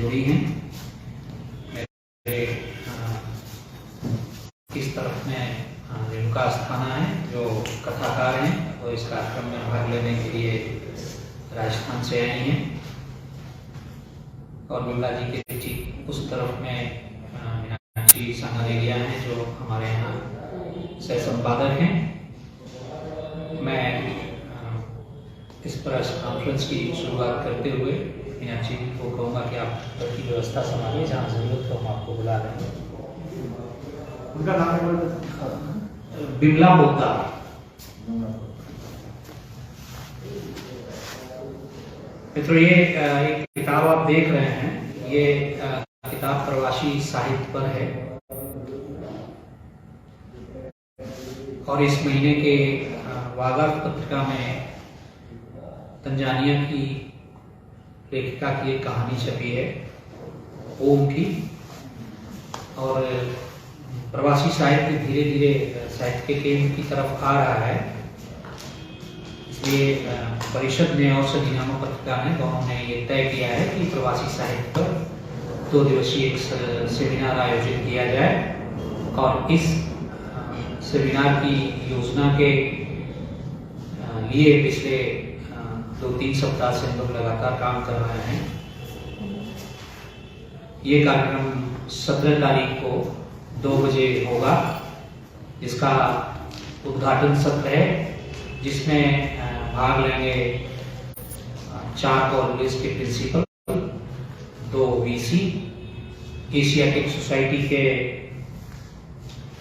जुड़ी हैं। मेरे इस तरफ में रेणुका अस्थाना है जो कथाकार हैं और इस कार्यक्रम में भाग लेने के लिए राजस्थान से आई हैं। और बिमला जी के ठीक उस तरफ में मीनाक्षी सांगानेरिया हैं जो हमारे यहाँ सह संपादक हैं। मैं इस प्रेस कॉन्फ्रेंस की शुरुआत करते हुए मीनाक्षी को कहूँगा कि आप की व्यवस्था संभालिए, जहाँ जरूरत हो हम आपको बुला रहे हैं। उनका नाम बिमला बोता। मित्रों, ये एक किताब आप देख रहे हैं, ये किताब प्रवासी साहित्य पर है और इस महीने के वागाफ पत्रिका में तंजानिया की लेखिका की एक कहानी छपी है, ओम की। और प्रवासी साहित्य धीरे धीरे साहित्य के केंद्र की तरफ आ रहा है, इसलिए परिषद ने और सभी नामक पत्रिका ने दोनों ने ये तय किया है कि प्रवासी साहित्य पर 2 दिवसीय एक सेमिनार आयोजित किया जाए। और इस सेमिनार की योजना के लिए पिछले 2-3 सप्ताह से हम लोग लगातार काम कर रहे हैं। ये कार्यक्रम 17 तारीख को 2 बजे होगा, जिसका उद्घाटन सत्र है, जिसमें भाग लेंगे 4 कॉलेज के प्रिंसिपल, 2 वीसी, एशियाटिक सोसाइटी के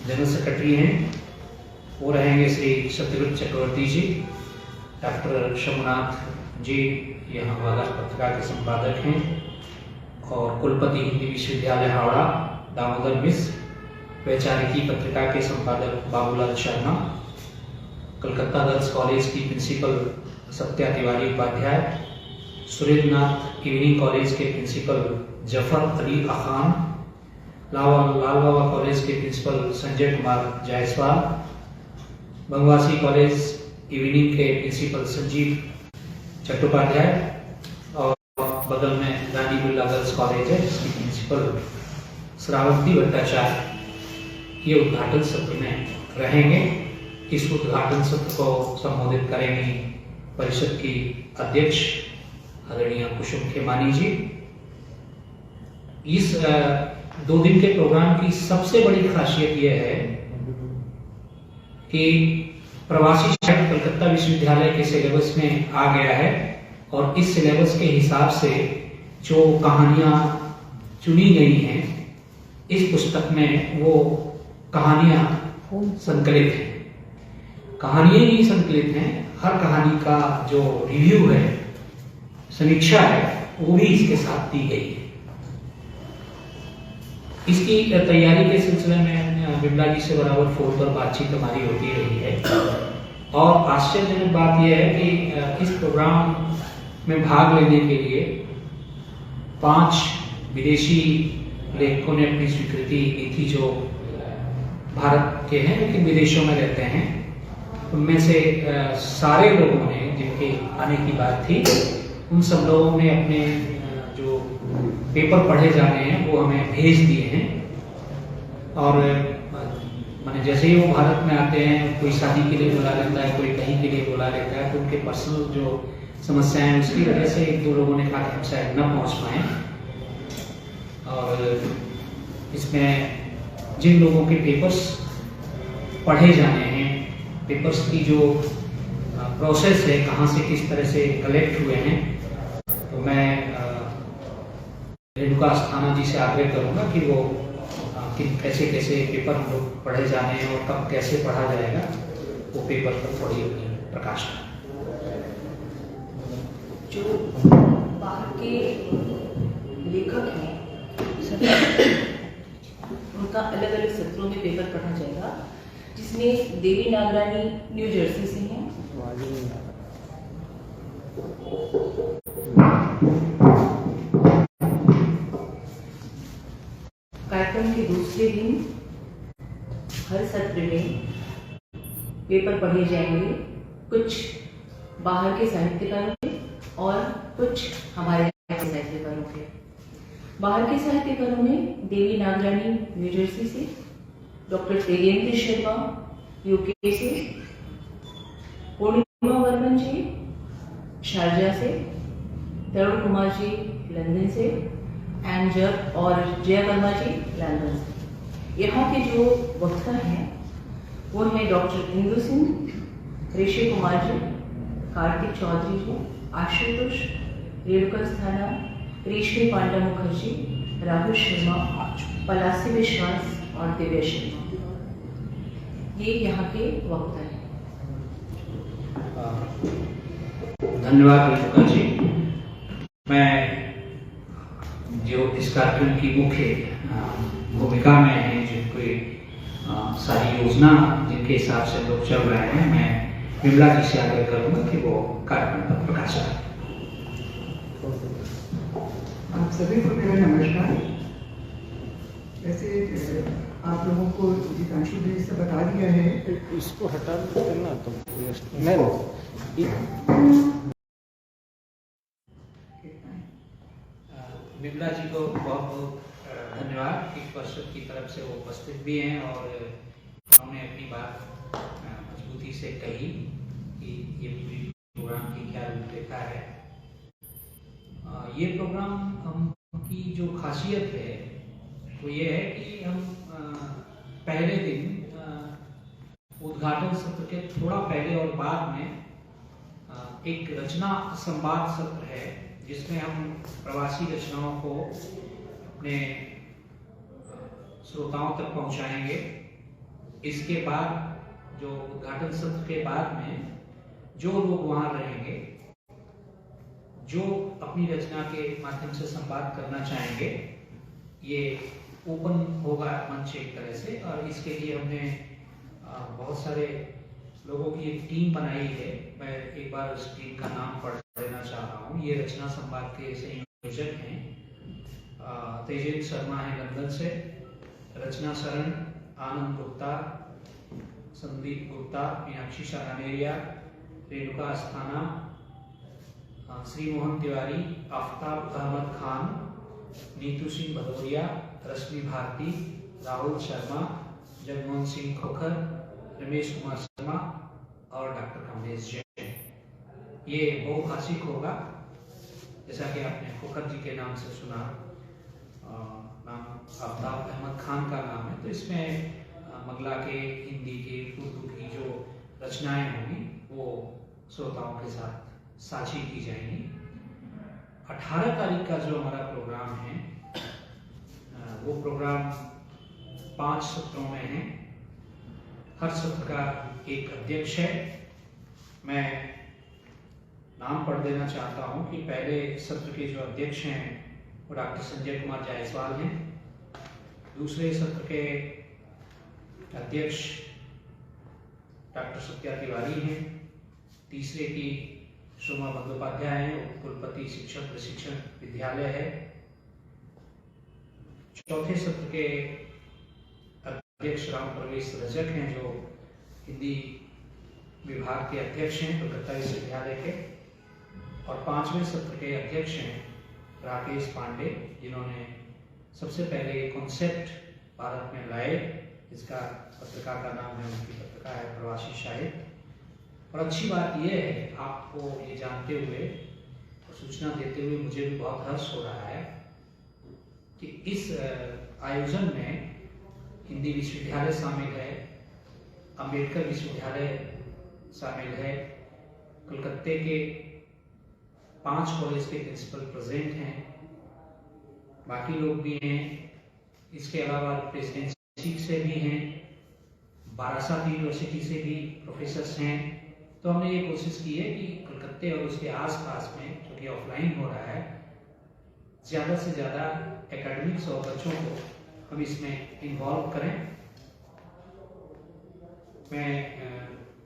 जनरल सेक्रेटरी हैं, वो रहेंगे श्री सत्यव्रत चक्रवर्ती जी, डॉक्टर शंभुनाथ जी यहाँ वागाफ पत्रिका के संपादक हैं, और कुलपति हिंदी विश्वविद्यालय हावड़ा दामोदर मिश्र, वैचारिकी पत्रिका के संपादक बाबूलाल शर्मा, कलकत्ता गर्ल्स कॉलेज की principal Satya Tiwari Upadhyay, Surendranath evening college के प्रिंसिपल जफर अली अखान, लाल बाबा कॉलेज के principal Sanjay Kumar Jaiswal, Bangabasi college evening के प्रिंसिपल संजीव चट्टोपाध्याय, और बगल में रानी बिरला गर्ल्स कॉलेज है जिसकी प्रिंसिपल श्रावंती भट्टाचार्य, ये उद्घाटन सत्र में रहेंगे। इस उद्घाटन सत्र को संबोधित करेंगी परिषद की अध्यक्ष आदरणीय कुसुम खेमानी जी। इस 2 दिन के प्रोग्राम की सबसे बड़ी खासियत यह है कि प्रवासी साहित्य कलकत्ता विश्वविद्यालय के सिलेबस में आ गया है, और इस सिलेबस के हिसाब से जो कहानियां चुनी गई हैं इस पुस्तक में, वो कहानियां संकलित हैं। कहानियां ही संकलित हैं, हर कहानी का जो रिव्यू है, समीक्षा है, वो भी इसके साथ दी गई है। इसकी तैयारी के सिलसिले में बिमला जी से बराबर फोन पर बातचीत हमारी होती रही है, और आश्चर्यजनक बात यह है कि इस प्रोग्राम में भाग लेने के लिए 5 विदेशी लेखकों ने अपनी स्वीकृति दी थी, जो भारत के हैं लेकिन विदेशों में रहते हैं। उनमें से सारे लोगों ने, जिनके आने की बात थी, उन सब लोगों ने अपने जो पेपर पढ़े जाने हैं वो हमें भेज दिए हैं। और माने जैसे ही वो भारत में आते हैं, कोई शादी के लिए बुला लेता है, कोई कहीं के लिए बुला लेता है, तो उनके पर्सनल जो समस्याएं हैं उसकी वजह से 1-2 लोगों ने कहा कि हम शायद न पहुंच पाए। और इसमें जिन लोगों के पेपर्स पढ़े जाने हैं, पेपर्स की जो प्रोसेस है, कहाँ से किस तरह से कलेक्ट हुए हैं, तो मैं रेणुका अस्थाना जी से आग्रह करूँगा कि वो कैसे कैसे पेपर हम लोग पढ़े जाने हैं और कब कैसे पढ़ा जाएगा, वो पेपर पर थोड़ी अपनी प्रकाश करें। जो बाहर के लेखक हैं उनका अलग अलग सत्रों में पेपर पढ़ा जाएगा, जिसमें देवी नागरानी न्यू जर्सी से हैं, कार्यक्रम के दूसरे दिन हर सत्र में पेपर पढ़े जाएंगे, कुछ बाहर के साहित्यकारों के और कुछ हमारे साहित्यकारों के। बाहर के साहित्यकारों में देवी नागरानी न्यू जर्सी से, डॉक्टर तेजेंद्र शर्मा यूके से, पूर्णिमा वर्मन जी शारजा से, तरुण कुमार जी लंदन से, एंजर और जय वर्मा जी लंदन से। यहाँ के जो वक्ता हैं वो हैं डॉक्टर इंदु सिंह, ऋषि कुमार जी, कार्तिक चौधरी जी, आशुतोष, रेणुका स्थाना, रेशमी पांडा मुखर्जी, राहुल शर्मा, पलासी विश्वास और दिव्या शर्मा, ये यहाँ के वक्ता हैं। धन्यवाद रेणुका जी। मैं जो इस कार्यक्रम की मुख्य भूमिका में है, जिनको सारी योजना जिनके हिसाब से लोग चल रहे हैं, मैं विमला जी से आग्रह करूंगा कि वो कार्यक्रम पर प्रकाश डालें। आप सभी को मेरा नमस्कार। वैसे आप लोगों को गीतांशु जी से बता दिया है। इसको हटा करना तो नहीं विमला जी को बहुत बहुत धन्यवाद कि परिषद की तरफ से वो उपस्थित भी हैं और उन्होंने अपनी बात मजबूती से कही कि ये प्रोग्राम की क्या रूपरेखा है। ये प्रोग्राम हम की जो खासियत है वो ये है कि हम पहले दिन उद्घाटन सत्र के थोड़ा पहले और बाद में एक रचना संवाद सत्र है, जिसमें हम प्रवासी रचनाओं को अपने श्रोताओं तक पहुंचाएंगे। इसके बाद जो उद्घाटन सत्र के बाद में जो लोग वहां रहेंगे, जो अपनी रचना के माध्यम से संवाद करना चाहेंगे, ये ओपन होगा मंच एक तरह से। और इसके लिए हमने बहुत सारे लोगों की एक टीम बनाई है। मैं एक बार उस टीम का नाम पढ़ देना चाह रहा हूँ। ये रचना संवाद के संयोजक हैं तेजेंद्र शर्मा है लंदन से, रचना शरण, आनंद गुप्ता, संदीप गुप्ता, मीनाक्षी शाहनेरिया, रेणुका अस्थाना, श्री मोहन तिवारी, आफ्ताब अहमद खान, नीतू सिंह भदौरिया, रश्मि भारती, राहुल शर्मा, जगमोहन सिंह खोखर, रमेश कुमार शर्मा और डॉक्टर कमलेश जैन। ये बहुभाषिक होगा, जैसा कि आपने खोखर जी के नाम से सुना। नाम आफ्ताब अहमद खान का नाम है। तो इसमें मंगला के, हिंदी के, उर्दू की जो रचनाएं होंगी वो श्रोताओं के साथ साझी की जाएंगी। 18 तारीख का जो हमारा प्रोग्राम है वो प्रोग्राम 5 सत्रों में है। हर सत्र का एक अध्यक्ष है। मैं नाम पढ़ देना चाहता हूं कि पहले सत्र के जो अध्यक्ष हैं वो डॉक्टर संजय कुमार जायसवाल हैं। दूसरे सत्र के अध्यक्ष डॉक्टर सत्या तिवारी हैं। तीसरे की शोभा बंदोपाध्याय हैं, कुलपति शिक्षक प्रशिक्षण विद्यालय है। चौथे सत्र के अध्यक्ष राम प्रवेश रजक हैं, जो हिंदी विभाग के अध्यक्ष हैं कलकत्ता विश्वविद्यालय के। और 5वें सत्र के अध्यक्ष हैं राकेश पांडे, जिन्होंने सबसे पहले ये कॉन्सेप्ट भारत में लाए। इसका पत्रिका का नाम है, उनकी पत्रिका है प्रवासी साहित्य। और अच्छी बात यह है, आपको ये जानते हुए और सूचना देते हुए मुझे भी बहुत हर्ष हो रहा है कि इस आयोजन में हिंदी विश्वविद्यालय शामिल है, अंबेडकर विश्वविद्यालय शामिल है, कलकत्ते के 5 कॉलेज के प्रिंसिपल प्रेजेंट हैं, बाकी लोग भी हैं। इसके अलावा प्रेसिडेंसी से भी हैं, बारासात यूनिवर्सिटी से भी प्रोफेसर्स हैं। तो हमने ये कोशिश की है कि कलकत्ते और उसके आसपास में, जो कि ऑफलाइन हो रहा है, ज़्यादा से ज़्यादा एकेडमिक्स और बच्चों को हम इसमें इन्वॉल्व करें। मैं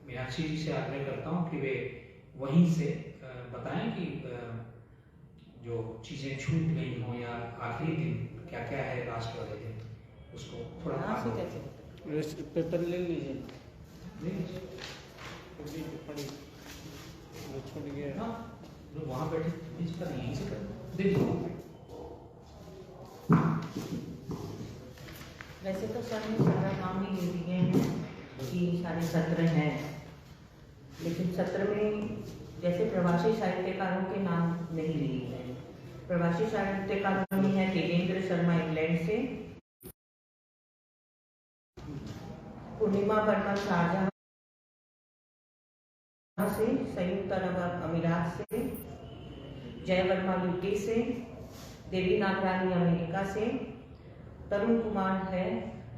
मीनाक्षी जी से आग्रह करता हूँ कि वे वहीं से बताएं कि जो चीज़ें छूट गई हों या आखिरी दिन क्या क्या है, लास्ट वाले दिन, उसको थोड़ा पेपर ले लीजिए। छोड़ गया जो वहाँ बैठे इस पर यहीं से कर दीजिए। वैसे तो सर ने सारा नाम ही ले दिए हैं कि सारे सत्र हैं, लेकिन सत्र में जैसे प्रवासी साहित्यकारों के नाम नहीं लिए गए। प्रवासी साहित्यकारों में है तेजेंद्र शर्मा इंग्लैंड से, पूर्णिमा बर्मन शारजाह से, संयुक्त अरब अमीरात से, जय वर्मा यूके से, देवी नागरानी अमेरिका से, तरुण कुमार है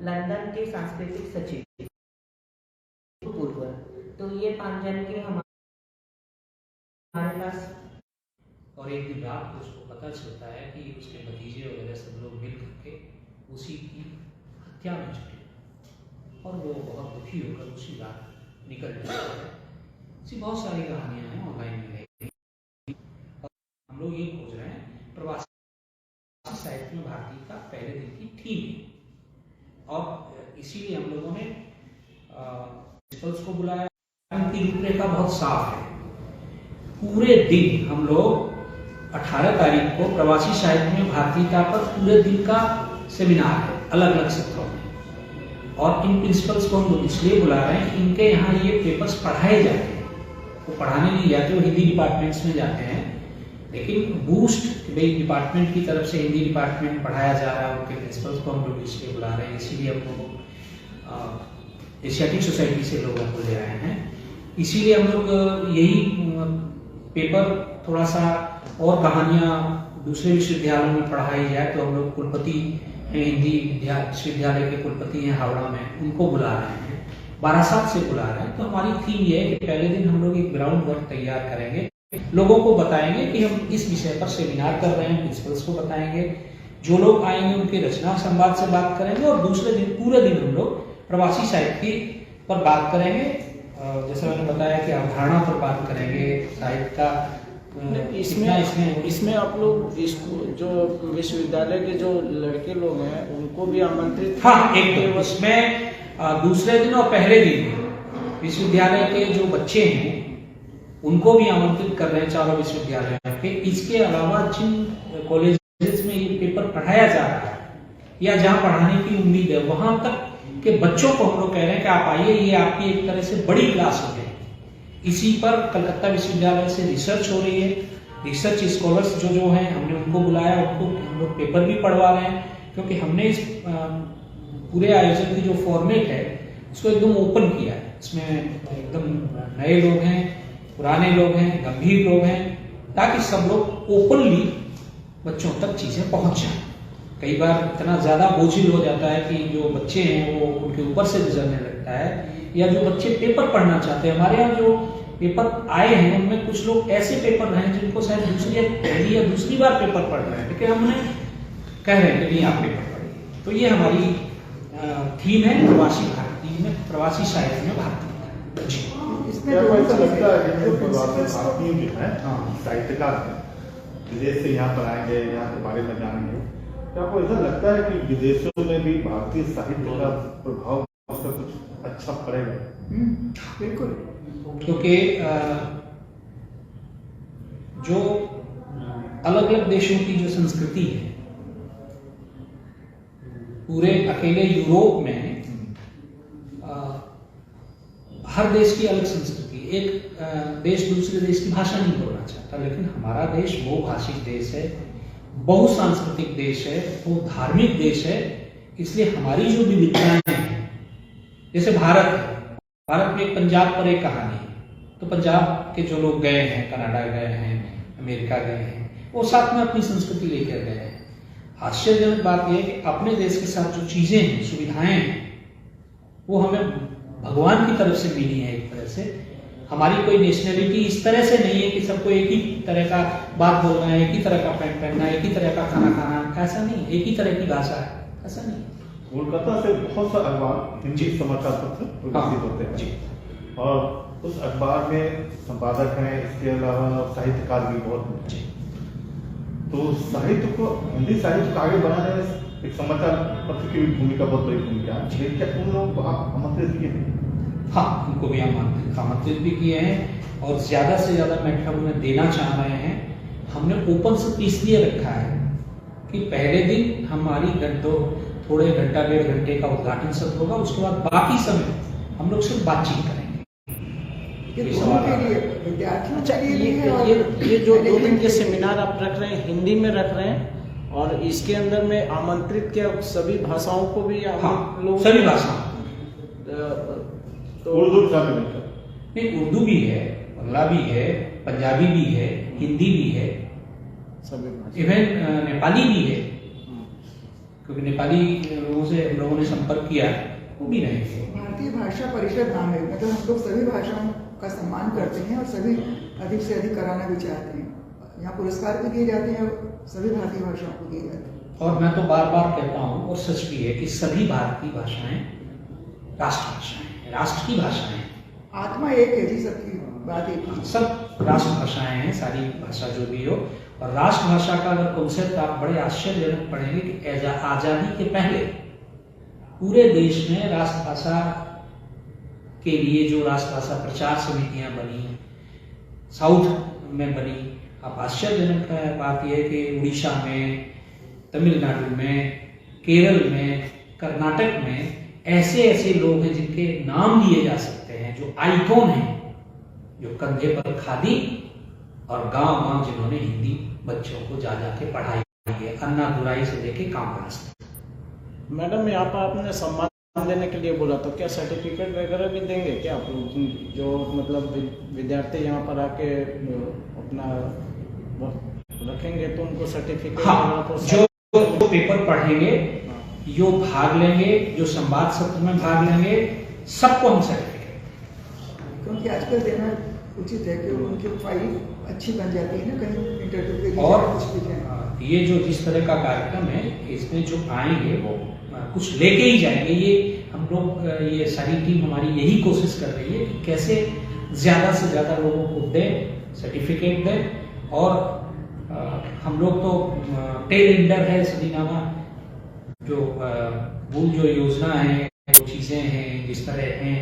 लंदन के सांस्कृतिक सचिव पूर्व। तो ये 5 जन के हमारे पास। और एक दिन रात को उसको पता चलता है कि उसके भतीजे वगैरह सब लोग मिल करके उसी की हत्या में जुटे और वो बहुत दुखी होकर उसी रात निकल जाता है। ऐसी बहुत सारी कहानियां हैं ऑनलाइन मिलेगी। हम लोग ये खोज रहे हैं प्रवासी साहित्य में भारती का पहले दिन की थीम, और इसीलिए हम लोगों ने प्रिंसिपल्स को बुलाया। उनकी रूपरेखा बहुत साफ है। पूरे दिन हम लोग 18 तारीख को प्रवासी साहित्य में भारतीयता पर पूरे दिन का सेमिनार है अलग अलग सत्रों में, और इन प्रिंसिपल्स को हम लोग इसलिए बुला रहे हैं कि इनके यहाँ ये पेपर्स पढ़ाए जाते हैं। वो पढ़ाने नहीं जाते, वो हिंदी डिपार्टमेंट्स में जाते हैं, लेकिन बूस्ट भाई डिपार्टमेंट की तरफ से हिंदी डिपार्टमेंट पढ़ाया जा रहा है। उनके प्रिंसिपल्स को हम लोग इसलिए बुला रहे हैं, इसीलिए हम लोग एशियाटिक सोसाइटी से लोगों को ले आए हैं। इसीलिए हम लोग यही पेपर थोड़ा सा और कहानियाँ दूसरे विश्वविद्यालयों में पढ़ाई जाए, तो हम लोग कुलपति हैं, हिंदी विश्वविद्यालय के कुलपति हैं हावड़ा में, उनको बुला रहे हैं, बारासात से बुला रहे हैं। तो हमारी थीम ये है कि पहले दिन हम लोग एक ग्राउंड वर्क तैयार करेंगे, लोगों को बताएंगे कि हम इस विषय पर सेमिनार कर रहे हैं, प्रिंसिपल्स को बताएंगे, जो लोग आएंगे उनके रचना संवाद से बात करेंगे, और दूसरे दिन पूरे दिन हम लोग प्रवासी साहित्य पर बात करेंगे। जैसा मैंने बताया कि अवधारणा पर बात करेंगे, साहित्य का इसमें आप लोग इसको जो विश्वविद्यालय के जो लड़के लोग हैं उनको भी आमंत्रित। हाँ, एक इसमें दूसरे दिन और पहले दिन विश्वविद्यालय के जो बच्चे हैं उनको भी आमंत्रित कर रहे हैं चारों विश्वविद्यालयों के। इसके अलावा जिन कॉलेजेस में ये पेपर पढ़ाया जा रहा है या जहाँ पढ़ाने की उम्मीद है, वहां तक के बच्चों को हम लोग कह रहे हैं कि आप आइए, ये आपकी एक तरह से बड़ी क्लास हो जाएगी। इसी पर कलकत्ता विश्वविद्यालय से रिसर्च हो रही है। रिसर्च स्कॉलर्स जो हैं हमने उनको बुलाया, उनको हम लोग पेपर भी पढ़वा रहे हैं, क्योंकि हमने इस पूरे आयोजन की जो फॉर्मेट है उसको एकदम ओपन किया है। इसमें एकदम नए लोग हैं, पुराने लोग हैं, गंभीर लोग हैं, ताकि सब लोग ओपनली बच्चों तक चीजें पहुंच जाए। कई बार इतना ज्यादा बोझिल हो जाता है कि जो बच्चे हैं वो उनके ऊपर से गुजरने लगता है, या जो बच्चे पेपर पढ़ना चाहते हैं। हमारे यहाँ जो पेपर आए हैं उनमें कुछ लोग ऐसे पेपर हैं जिनको शायद पहली या दूसरी बार पेपर पढ़ रहे हैं, लेकिन हम उन्हें कह रहे हैं कि नहीं आप पेपर पढ़िए। तो ये हमारी थीम है प्रवासी साहित्य में भारतीय। इसमें क्या तो ऐसा लगता है कि जो प्रवासी principals को- भारतीय जो है साहित्यकार हैं, विदेश से यहाँ पर आएंगे, यहाँ के बारे में जानेंगे, क्या आपको ऐसा लगता है कि विदेशों में भी भारतीय साहित्य का प्रभाव उसका कुछ अच्छा पड़ेगा? बिल्कुल। क्योंकि जो अलग अलग देशों की जो संस्कृति है, पूरे अकेले यूरोप में हर देश की अलग संस्कृति। एक देश दूसरे देश की भाषा नहीं बोलना चाहता, लेकिन हमारा देश बहुभाषिक देश है, बहुसांस्कृतिक देश है, बहुत धार्मिक देश है। इसलिए हमारी जो विविधताएं हैं, जैसे भारत में पंजाब पर एक कहानी है, तो पंजाब के जो लोग गए हैं, कनाडा गए हैं, अमेरिका गए हैं, वो साथ में अपनी संस्कृति लेकर गए हैं। आश्चर्यजनक बात यह है कि अपने देश के साथ जो चीजें हैं, सुविधाएं हैं, वो हमें भगवान की तरफ से मिली है। एक तरह से हमारी कोई नेशनलिटी इस तरह से नहीं है कि सबको एक ही तरह का बात बोलना है, एक ही तरह का पैंट पहनना है, एक ही तरह का खाना खाना, ऐसा नहीं। एक ही तरह की भाषा है, ऐसा नहीं। कोलकाता से बहुत सा अखबार हिंदी समाचार पत्र प्रकाशित होते हैं जी। और उस अखबार में संपादक हैं, इसके अलावा साहित्यकार भी बहुत हैं। तो साहित्य को, हिंदी साहित्य को आगे बढ़ाने में एक समाचार पत्र की भी भूमिका, बहुत बड़ी भूमिका है। क्या उन लोगों को आप आमंत्रित किए हैं? हाँ, उनको भी आमंत्रित भी किए हैं, और ज्यादा से ज्यादा मैटर उन्हें देना चाह रहे हैं। हमने ओपन से इसलिए रखा है कि पहले दिन हमारी थोड़े घंटा 1.5 घंटे का उद्घाटन सत्र होगा, उसके बाद बाकी समय हम लोग सिर्फ बातचीत करेंगे। ये ये दोनों सवाल के है। लिए विद्यार्थियों अच्छा, के लिए भी है और ये जो 2 दिन के लिए- सेमिनार आप रख रहे हैं, हिंदी में रख रहे हैं, और इसके अंदर में आमंत्रित किया सभी भाषाओं को भी हाँ, लोग सभी भाषा, तो उर्दू के साथ मिलकर नहीं, उर्दू भी है, बांग्ला भी है, पंजाबी भी है, हिंदी भी है, सभी भाषा इवन नेपाली भी है, क्योंकि नेपाली लोगों से हम लोगों ने संपर्क किया, वो भी रहेंगे। भारतीय भाषा परिषद नाम है, मतलब हम लोग सभी भाषाओं का सम्मान करते हैं और सभी अधिक से अधिक कराना भी चाहते हैं। यहाँ पुरस्कार भी दिए जाते हैं और सभी भारतीय भाषाओं को दिए जाते हैं। और मैं तो बार बार कहता हूँ, और सच भी है, कि सभी भारतीय भाषाएं राष्ट्रभाषाएं हैं, राष्ट्र की भाषाएं हैं। आत्मा एक है जी, सबकी बात एक ही है। सब राष्ट्रभाषाएं हैं, सारी भाषा जो भी हो। और राष्ट्रभाषा का अगर कॉन्सेप्ट आप बड़े आश्चर्यजनक पढ़ेंगे कि आजादी के पहले पूरे देश में राष्ट्रभाषा के लिए जो राष्ट्रभाषा प्रचार समितियां बनी, साउथ में बनी, अब आश्चर्यजनक बात यह है कि उड़ीसा में, तमिलनाडु में, केरल में, कर्नाटक में ऐसे ऐसे लोग हैं जिनके नाम लिए जा सकते हैं, जो आइकॉन हैं, जो कंधे पर खादी और गांव जिन्होंने हिंदी बच्चों को जा जाके पढ़ाई है, अन्नादुराई से लेके कामराज तक। मैडम, यहाँ पर आपने सम्मान देने के लिए बोला, तो क्या सर्टिफिकेट वगैरह भी देंगे क्या आप लोग, जो मतलब विद्यार्थी यहाँ पर आके अपना रखेंगे तो उनको सर्टिफिकेट? हाँ, जो पेपर पढ़ेंगे, जो भाग लेंगे, जो संवाद सत्र में भाग लेंगे, सबको हम सर्टिफिकेट, क्योंकि आजकल देना उचित है कि उनकी फाइल अच्छी बन जाती है ना, कहीं इंटरव्यू के लिए और कुछ भी जाए। ये जो जिस तरह का कार्यक्रम है, इसमें जो आएंगे वो कुछ लेके ही जाएंगे। ये हम लोग, ये सारी टीम हमारी यही कोशिश कर रही है कि कैसे ज़्यादा से ज़्यादा लोगों को दें, सर्टिफिकेट दें। और हम लोग तो टेल एंडर है सदीनामा, जो मूल जो योजना है, जो चीज़ें हैं, जिस तरह हैं,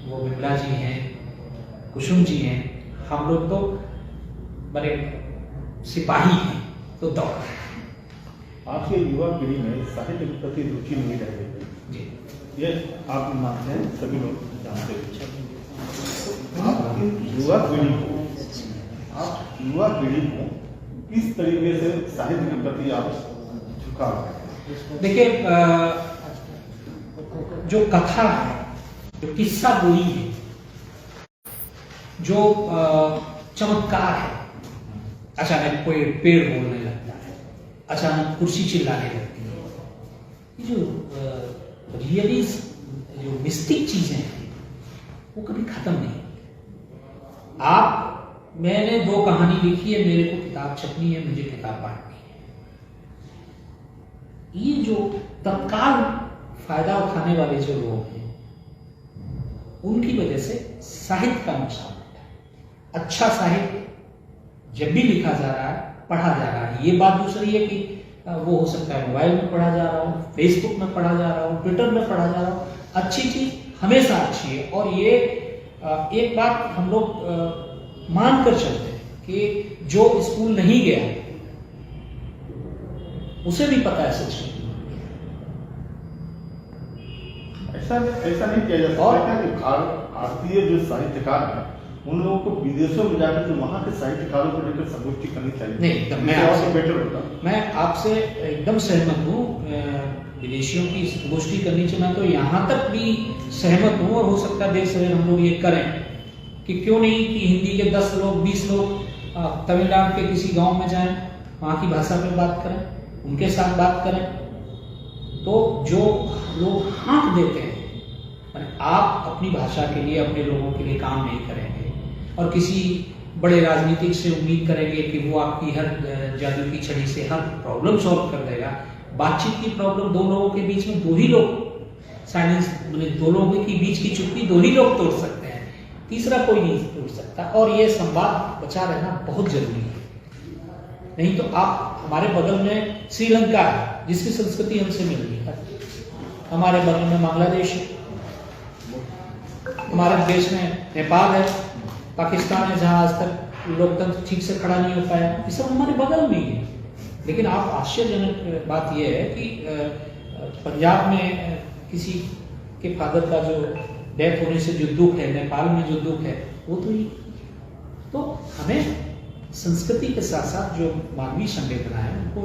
वो बिमला जी हैं, कुसुम जी हैं, हम लोग तो बड़े सिपाही हैं, तो दौड़ रहे हैं। आज के युवा पीढ़ी में साहित्य के प्रति रुचि नहीं रह गई जी, ये आप मानते हैं, सभी लोग जानते हैं। आप युवा पीढ़ी को किस तरीके से साहित्य के प्रति आप झुका रहे हैं? देखिए, जो कथा है, जो किस्सा गोई है, जो चमत्कार है, अचानक कोई पेड़ बोलने लगता है, अचानक कुर्सी चिल्लाने लगती है, ये जो रियली जो मिस्टिक चीजें हैं, वो कभी खत्म नहीं होती। मैंने 2 कहानी लिखी है, मेरे को किताब छपनी है, मुझे किताब बांटनी है। ये जो तत्काल फायदा उठाने वाले जो लोग हैं, उनकी वजह से साहित्य का नुकसान होता है। अच्छा साहित्य जब भी लिखा जा रहा है, पढ़ा जा रहा है। ये बात दूसरी है कि वो हो सकता है मोबाइल में पढ़ा जा रहा हो, फेसबुक में पढ़ा जा रहा हो, ट्विटर में पढ़ा जा रहा हो, अच्छी चीज हमेशा अच्छी है। और ये एक बात हम लोग मान कर चलते हैं कि जो स्कूल नहीं गया उसे भी पता है सच। ऐसा नहीं किया जा सकता कि भारतीय जो साहित्यकार हैं, उन लोगों को विदेशों में जाकर जो वहाँ के साहित्यकारों को लेकर संगोष्ठी करनी चाहिए। नहीं, मैं आपसे एकदम सहमत हूँ। विदेशियों की संगोष्ठी करनी चाहिए, मैं तो यहाँ तक भी सहमत हूँ। और हो सकता है देश में हम लोग ये करें कि क्यों नहीं कि हिंदी के 10 लोग 20 लोग तमिलनाडु के किसी गांव में जाएं, वहाँ की भाषा में बात करें, उनके साथ बात करें। तो जो लोग हाँक देते हैं, आप अपनी भाषा के लिए, अपने लोगों के लिए काम नहीं करेंगे और किसी बड़े राजनीतिक से उम्मीद करेंगे कि वो आपकी हर जादू की छड़ी से हर प्रॉब्लम सॉल्व कर देगा। बातचीत की प्रॉब्लम 2 लोगों के बीच में 2 ही लोग, साइलेंस 2 लोगों के बीच की चुप्पी 2 ही लोग तोड़ सकते हैं, तीसरा कोई नहीं तोड़ सकता। और ये संवाद बचा रहना बहुत जरूरी है। नहीं तो आप, हमारे बगल में श्रीलंका है जिसकी संस्कृति हमसे मिल रही है, हमारे बगल में बांग्लादेश है, हमारे देश में नेपाल है, पाकिस्तान है जहां आज तक लोकतंत्र ठीक से खड़ा नहीं हो पाया। ये सब हमारे बगल में ही है। लेकिन आप, आश्चर्यजनक बात यह है कि पंजाब में किसी के फादर का जो डेथ होने से जो दुख है, नेपाल में जो दुख है, वो तो ही। तो हमें संस्कृति के साथ साथ जो मानवीय संवेदना है उनको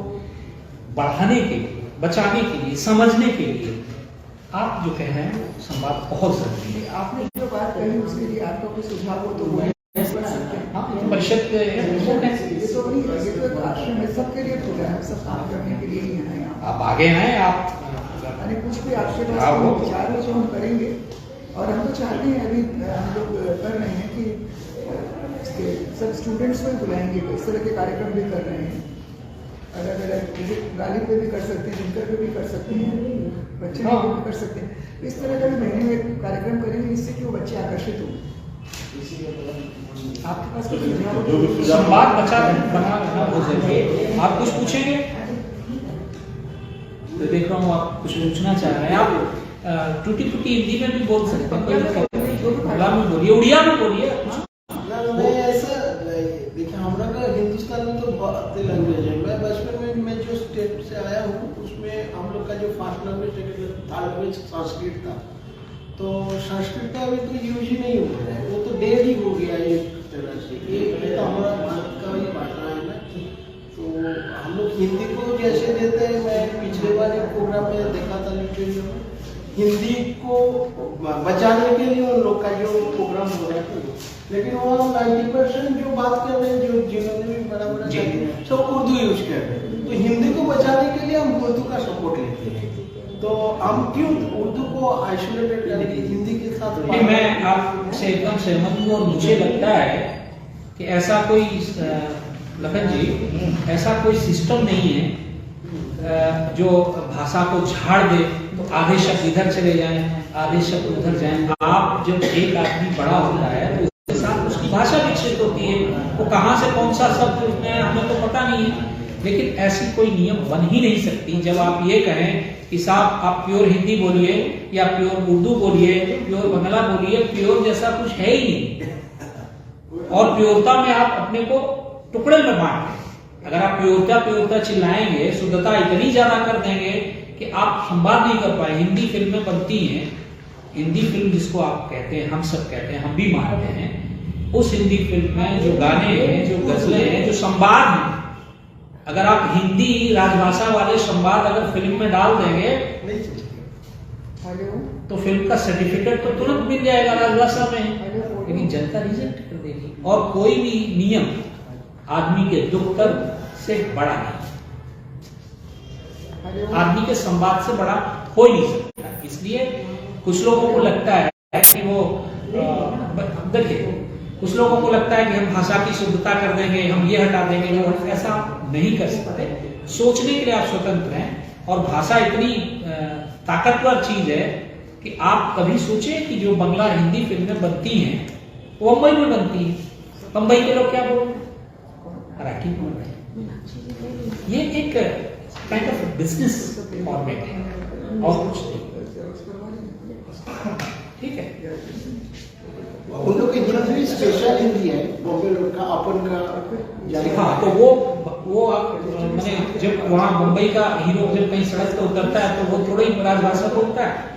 बढ़ाने के लिए, बचाने के लिए, समझने के लिए आप जो कह रहे हैं संवाद बहुत जरूरी है। आपने जो बात कही उसके लिए आपका कोई सुझाव हो तो वो कर सकते हैं। हाँ, परिषद के ये तो नहीं है, ये तो एक आश्रम है, सबके लिए खुला है, सब काम करने के लिए ही है यहाँ। आप आगे हैं, आप यानी कुछ भी आपके पास कोई विचार हो तो हम करेंगे। और हम तो चाहते हैं, अभी हम लोग कर रहे हैं कि इसके सब स्टूडेंट्स को ही बुलाएंगे, इस तरह के कार्यक्रम भी कर रहे हैं। अलग अलग जैसे गालिब पे भी कर सकते हैं, दिनकर पे भी कर सकते हैं, बच्चे पे भी कर सकते हैं। इस तरह का भी महीने में कार्यक्रम करेंगे जिससे कि वो बच्चे आकर्षित हों। आपके पास कुछ सुझाव हो तो संवाद बना रहना बहुत जरूरी है। आप कुछ पूछेंगे तो देख रहा हूँ आप कुछ पूछना चाह रहे हैं। आप टूटी फूटी हिंदी में भी बोल सकते हैं, बंगला में बोलिए, उड़िया में बोलिए। देखिए हमारा का हिंदुस्तान में तो बहुत लैंग्वेज है। मैं बचपन में जो स्टेट से आया हूँ उसमें हम लोग का जो फर्स्ट लैंग्वेज था लैंग्वेज संस्कृत था। तो संस्कृत का अभी तो यूज ही नहीं हो रहा है, वो तो डेड ही हो गया एक तरह से। ये तो हमारा भारत का ही भाषा है ना। तो हम लोग हिंदी को जैसे देते हैं, मैं पिछले वाले प्रोग्राम में देखा था लिटरेचर में, हिंदी को बचाने के लिए उन लोग का जो प्रोग्राम हो रहा है, लेकिन वो 90% जो बात कर रहे हैं, जो जिन्होंने भी बड़ा बड़ा सब उर्दू यूज कर रहे हैं। तो हिंदी को बचाने के लिए हम उर्दू का सपोर्ट लेते हैं। तो हम क्यों उर्दू को आइसोलेटेड करेंगे हिंदी के साथ? मैं आपसे एकदम सहमत हूँ और मुझे लगता है कि ऐसा कोई लखन जी, ऐसा कोई सिस्टम नहीं है जो भाषा को झाड़ दे तो आधे शब्द इधर चले जाएं, आधे शब्द उधर जाएं। आप जब एक आदमी बड़ा होता है तो उसके साथ उसकी भाषा विकसित होती है। वो कहाँ से कौन सा शब्द उसमें हमें तो पता नहीं है, लेकिन ऐसी कोई नियम बन ही नहीं सकती। जब आप ये कहें कि साहब आप प्योर हिंदी बोलिए या प्योर उर्दू बोलिए, प्योर बांग्ला बोलिए, प्योर जैसा कुछ है ही नहीं। और प्योरता में आप अपने को टुकड़े में बांट दें। अगर आप प्योरता चिल्लाएंगे, शुद्धता इतनी ज्यादा कर देंगे कि आप संवाद नहीं कर पाए। हिंदी फिल्में बनती हैं, हिंदी फिल्म जिसको आप कहते हैं, हम सब कहते हैं, हम भी मानते हैं, उस हिंदी फिल्म में जो गाने हैं, जो गजलें हैं, जो संवाद हैं, अगर आप हिंदी राजभाषा वाले संवाद अगर फिल्म में डाल देंगे तो फिल्म का सर्टिफिकेट तो तुरंत मिल जाएगा राजभाषा में, लेकिन जनता रिजेक्ट कर देगी। और कोई भी नियम आदमी के दुख दर्द से बड़ा नहीं, आदमी के संवाद से बड़ा हो ही नहीं सकता। इसलिए कुछ लोगों को लगता है कि वो देखिए, कुछ लोगों को लगता है कि हम भाषा की शुद्धता कर देंगे, हम ये हटा देंगे, वो ऐसा नहीं कर सकते। सोचने के लिए आप स्वतंत्र हैं, और भाषा इतनी ताकतवर चीज है कि आप कभी सोचें कि जो बांग्ला हिंदी फिल्में बनती हैं वो मुंबई में बनती है। मुंबई के लोग क्या बोलते हैं? मराठी बोल रहे हैं। ये एक काइंड ऑफ बिजनेस फॉर्मेट है और कुछ नहीं। ठीक है, उन लोग की हिंदी स्पेशल हिंदी है, बॉम्बे लोग का अपन का। हाँ, तो वो मैंने जब वहाँ मुंबई का हीरो जब कहीं सड़क पर उतरता है तो वो थोड़ा ही राजभाषा बोलता है।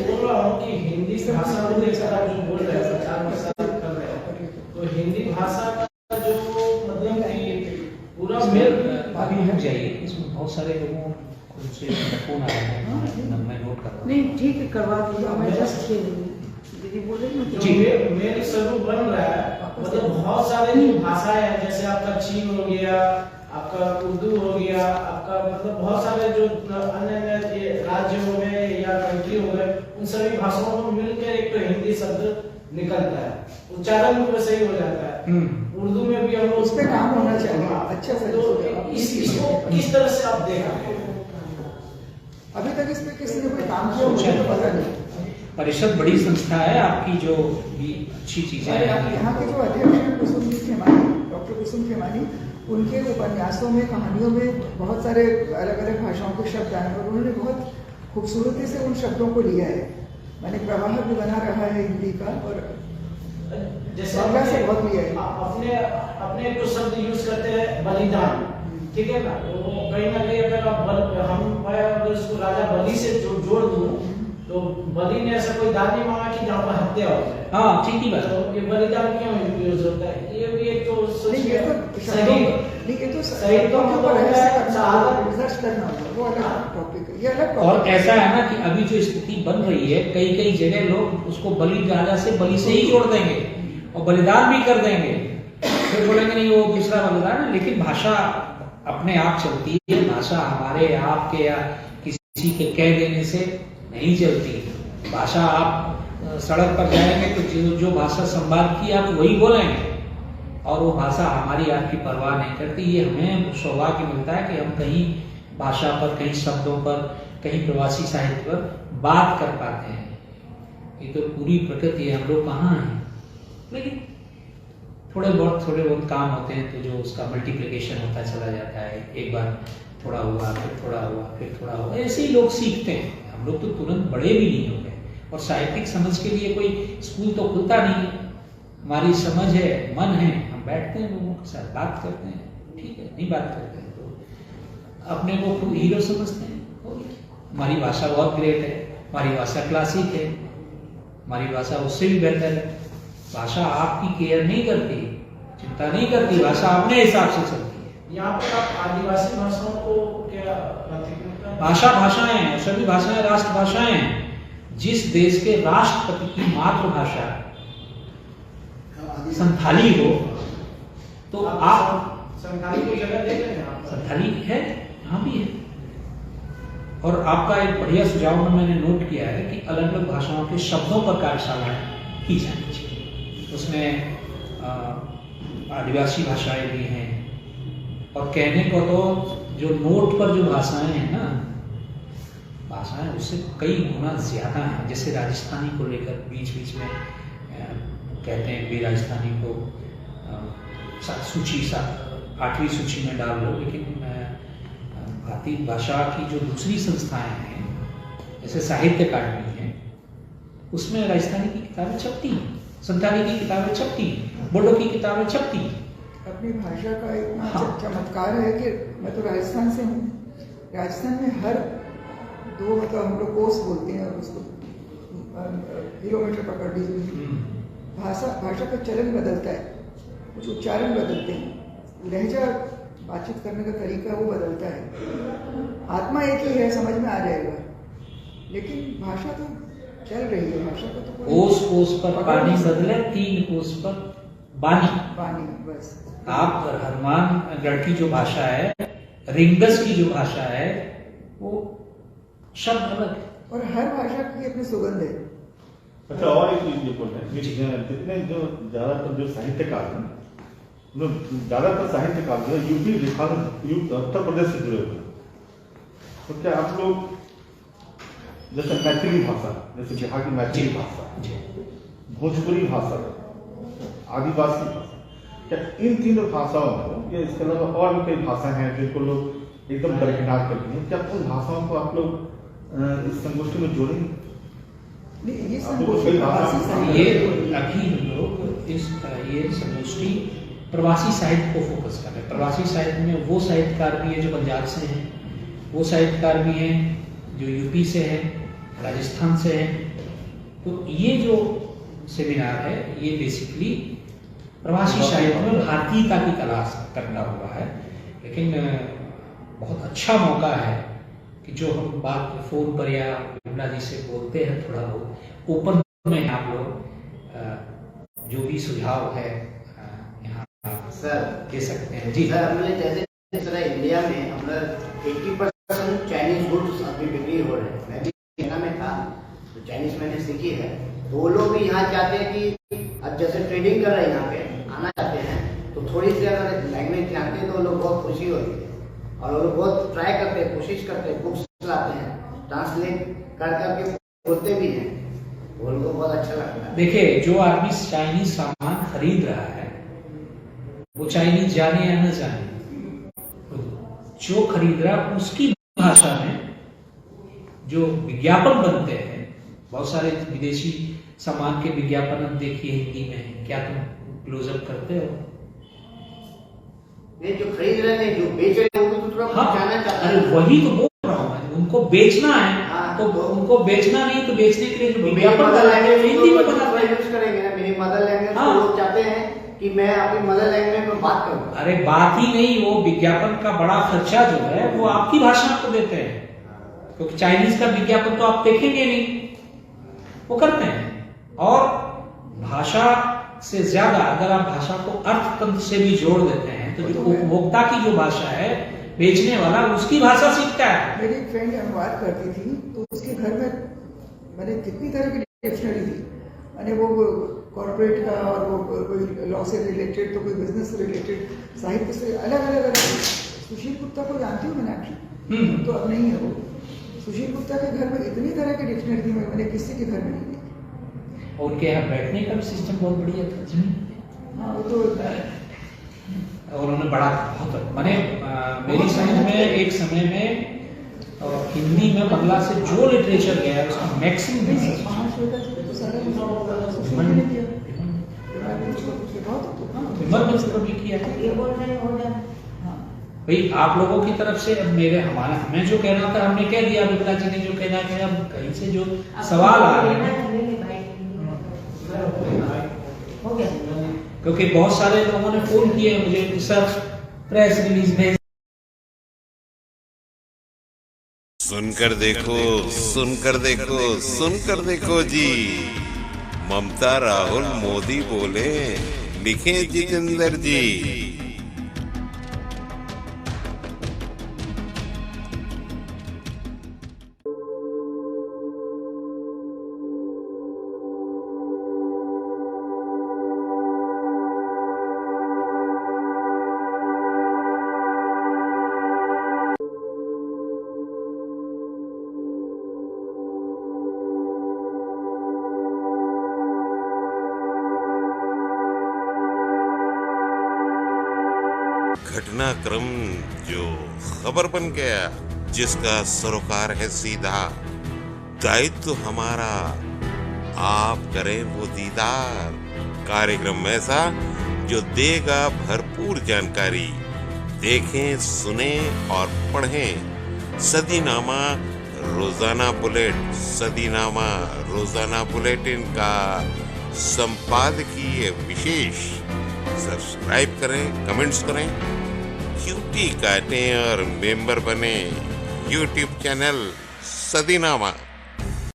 बोल रहा हूँ कि हिंदी भाषा को लेकर आप जो बोल रहे हैं, 4 वर्ष कर रहे हैं, तो हिंदी भाषा का जो मतलब कि पूरा मेल अभी हम जाइए, इसमें बहुत सारे लोगों से फोन आया है, मैं नोट कर रहा हूँ। नहीं ठीक है, करवा दीजिए। मैं जस्ट दीदी बोले जो मेल स्वरूप बन रहा है, मतलब बहुत सारे जो भाषाएं हैं, जैसे आपका चीन हो गया, आपका उर्दू हो गया, आपका मतलब बहुत सारे जो अन्य राज्य हो गए या कंट्री हो गए, उन सभी भाषाओं को मिलकर एक तो हिंदी शब्द निकलता है, उच्चारण भी सही हो जाता है। उर्दू में भी हम उस पर काम होना चाहिए अच्छा से। तो इसको किस तरह से आप देख रहे हैं? अभी तक इस पे किसी ने कोई काम किया मुझे तो पता नहीं। परिषद बड़ी संस्था है, आपकी जो भी अच्छी चीजें हैं। यहाँ के जो अध्यक्ष हैं कुसुम जी खेमानी, डॉक्टर कुसुम खेमानी, उनके उपन्यासों में, कहानियों में बहुत सारे अलग अलग भाषाओं के शब्द आए और उन्होंने बहुत खूबसूरती से उन शब्दों को लिया है। मैंने प्रवाह भी बना रहा है हिंदी का, और जैसे बांग्ला से बहुत लिया है। अपने जो शब्द यूज करते हैं बलिदान, ठीक है ना, वो कहीं ना कहीं अगर आप बलि से जोड़ दूं तो बलि ने ऐसा कोई दान नहीं मांगा कि जहाँ पर हत्या हो जाए। हाँ, ठीक ही बात है। तो ये बलिदान क्यों यूज होता है? ये भी एक तो नहीं, ये तो सही सही तो मतलब रिसर्च करना होगा, वो अलग टॉपिक है, ये अलग और टॉपिक ऐसा है ना कि अभी जो स्थिति बन रही है, कई कई जगह लोग उसको बलि राजा से बलि से ही जोड़ देंगे और बलिदान भी कर देंगे, फिर बोलेंगे नहीं वो दूसरा बलिदान है। लेकिन भाषा अपने आप चलती है, भाषा हमारे आपके या किसी के कह देने से नहीं चलती। भाषा आप सड़क पर जाएंगे तो जो भाषा संवाद की आप वही बोलेंगे, और वो भाषा हमारी आपकी परवाह नहीं करती। ये हमें सौभाग्य मिलता है कि हम कहीं भाषा पर, कहीं शब्दों पर, कहीं प्रवासी साहित्य पर बात कर पाते हैं। ये तो पूरी प्रकृति है, हम लोग कहाँ हैं। लेकिन थोड़े बहुत काम होते हैं तो जो उसका मल्टीप्लिकेशन होता चला जाता है, एक बार थोड़ा हुआ, फिर थोड़ा हुआ, फिर थोड़ा हुआ, ऐसे ही लोग सीखते हैं। हम लोग तो तुरंत बड़े भी नहीं हो गए, और साहित्यिक समझ के लिए कोई स्कूल तो खुलता नहीं है। हमारी समझ है, मन है, हम बैठते हैं लोगों के साथ बात करते हैं, ठीक है, नहीं बात करते हैं तो अपने को खुद हीरो समझते हैं। हमारी भाषा बहुत ग्रेट है, हमारी भाषा क्लासिक है, हमारी भाषा उससे भी बेहतर है। भाषा आपकी केयर नहीं करती, चिंता नहीं करती, भाषा अपने हिसाब से चलती है। यहाँ पर आप आदिवासी भाषाओं को क्या प्राथमिकता? भाषाएं हैं, सभी भाषाएं राष्ट्रभाषाएं हैं। जिस देश के राष्ट्रपति की मातृभाषा संथाली हो तो आप संथाली की जगह देख रहे हैं, संथाली है, यहाँ भी है। और आपका एक बढ़िया सुझाव में मैंने नोट किया है कि अलग अलग भाषाओं के शब्दों पर कार्यशालाएं की जानी चाहिए। उसमें आदिवासी भाषाएं भी हैं, और कहने को तो जो नोट पर जो भाषाएं हैं ना, भाषाएं उससे कई गुना ज्यादा हैं। जैसे राजस्थानी को लेकर बीच बीच में कहते हैं कि राजस्थानी को 8वीं सूची में डाल लो, लेकिन भारतीय भाषा की जो दूसरी संस्थाएं हैं, जैसे साहित्य अकादमी है, उसमें राजस्थानी की किताबें छपती हैं, संथाली की किताबें छपती हैं, बोडो की किताबें छपती हैं। अपनी भाषा का इतना चमत्कार है कि मैं तो राजस्थान से हूँ। राजस्थान में हर दो मतलब हम लोग कोस बोलते हैं, और उसको किलोमीटर पकड़ लीजिए, भाषा का चलन बदलता है, कुछ उच्चारण बदलते हैं, लहजा बातचीत करने का तरीका वो बदलता है। आत्मा एक ही है, समझ में आ जाएगा, लेकिन भाषा तो चल रही है। भाषा का तो कोस पर पानी बदले, 3 कोस पर बानी। बस आप हनुमानगढ़ की जो भाषा है, रिंगस की जो भाषा है, वो शब्द अलग है, और हर भाषा की अपनी सुगंध है। अच्छा, और एक चीज ये बोल रहे हैं, जितने जो ज्यादातर जो साहित्यकार हैं, ज्यादातर साहित्यकार जो है यूपी, बिहार, उत्तर प्रदेश से जुड़े हुए हैं। तो क्या आप लोग जैसे मैथिली भाषा, जैसे बिहार की मैथिली भाषा, भोजपुरी भाषा, आदिवासी भाषा, क्या इन तीनों भाषाओं को, या इसके अलावा और भी कई भाषा हैं जिनको लोग एकदम दरकिनार करती हैं, क्या उन भाषाओं को आप लोग इस संगोष्ठी में जोड़ेंगे? नहीं, ये संगोष्ठी अभी हम लोग ये संगोष्ठी प्रवासी साहित्य को फोकस कर रहे हैं। प्रवासी साहित्य में वो साहित्यकार भी है जो पंजाब से हैं, वो साहित्यकार भी हैं जो यूपी से हैं, राजस्थान से हैं। तो ये जो सेमिनार है, ये बेसिकली प्रवासी साहित्य में भारतीयता की तलाश करना हुआ है। लेकिन बहुत अच्छा मौका है कि जो हम बात फोन पर या विमला जी से बोलते हैं, थोड़ा बहुत ओपन में आप लोग जो भी सुझाव है यहाँ सर दे सकते हैं। जी सर, हमने जैसे इस तरह इंडिया में हम 80% चाइनीज गुड्स अभी बिक्री हो रहे हैं। मैं भी चाइना में था तो चाइनीज मैंने सीखी है, तो वो लोग भी यहाँ चाहते हैं कि अब जैसे ट्रेडिंग कर रहे हैं, यहाँ पे आना चाहते हैं, तो थोड़ी सी अगर लैंग्वेज जानते हैं तो वो लोग बहुत खुशी होती है, और वो लोग बहुत ट्राई करते हैं, कोशिश करते हैं, बुक्स लाते हैं, ट्रांसलेट कर करके बोलते भी हैं, वो लोग को बहुत अच्छा लगता है। देखिए, जो आदमी चाइनीज सामान खरीद रहा है, वो चाइनीज जाने या न जाने, जो खरीद रहा है उसकी भाषा में जो विज्ञापन बनते हैं, बहुत सारे विदेशी सामान के विज्ञापन हम देखिए हिंदी में, क्या तुम क्लोजअप करते हो? नहीं, जो खरीद रहे हैं, जो बेच रहे हैं, उनको तो थोड़ा हाँ, जाना चाहता अरे है। वही तो बोल रहा हूँ मैं, उनको बेचना है हाँ, तो तो- उनको बेचना नहीं तो बेचने के लिए जो मेरी विज्ञापन मदर लैंग्वेज हिंदी में बताते हैं। यूज करेंगे ना, मेरी मदर लैंग्वेज हाँ। लोग चाहते हैं कि मैं अपनी मदर लैंग्वेज में बात करूं। अरे बात ही नहीं, वो विज्ञापन का बड़ा खर्चा जो है वो आपकी भाषा को देते हैं, क्योंकि चाइनीज का विज्ञापन तो आप देखेंगे नहीं, वो करते हैं। और भाषा से ज्यादा अगर आप भाषा को अर्थतंत्र से भी जोड़ देते हैं तो जो उपभोक्ता की जो भाषा है, बेचने वाला उसकी भाषा सीखता है। मेरी एक फ्रेंड अनुवाद करती थी, तो उसके घर में मैंने कितनी तरह की डिक्शनरी थी, मैंने वो कॉर्पोरेट का और वो कोई लॉ से रिलेटेड तो कोई बिजनेस से रिलेटेड, साहित्य से अलग अलग अलग। सुशील गुप्ता को जानती हूँ मैंने, तो अब नहीं है वो। सुशील गुप्ता के घर में इतनी तरह की डिक्शनरी थी, मैंने किसी के घर में नहीं देखी। और उनके यहाँ बैठने का भी सिस्टम बहुत बढ़िया था। हाँ, वो तो और उन्होंने बड़ा बहुत मैंने मेरी समझ में एक समय में हिंदी में बंगला से जो लिटरेचर गया है उसका मैक्सिमम महाश्वेता जी को तो सारा सुशील ने किया। विमल मिश्र भी किया है। ये बोल रहे हो जाए। हाँ, भाई आप लोगों की तरफ से अब मेरे हमारा हमें जो कहना था हमने कह दिया, बिमला जी ने जो कहना है, अब कहीं से जो सवाल आ रहे हैं, हो गया। क्योंकि बहुत सारे लोगों ने फोन किए मुझे कि सर प्रेस रिलीज भेज। सुनकर देखो, सुनकर देखो, सुनकर देखो जी। ममता राहुल मोदी बोले, लिखे जितेंद्र जी। घटनाक्रम जो खबर बन गया, जिसका सरोकार है सीधा, दायित्व हमारा आप करें वो दीदार। कार्यक्रम ऐसा जो देगा भरपूर जानकारी। देखें, सुने और पढ़ें सदीनामा रोजाना बुलेट, सदीनामा रोजाना बुलेटिन का संपादकीय विशेष। सब्सक्राइब करें, कमेंट्स करें, क्यूटी काटें और मेंबर बने यूट्यूब चैनल सदीनामा।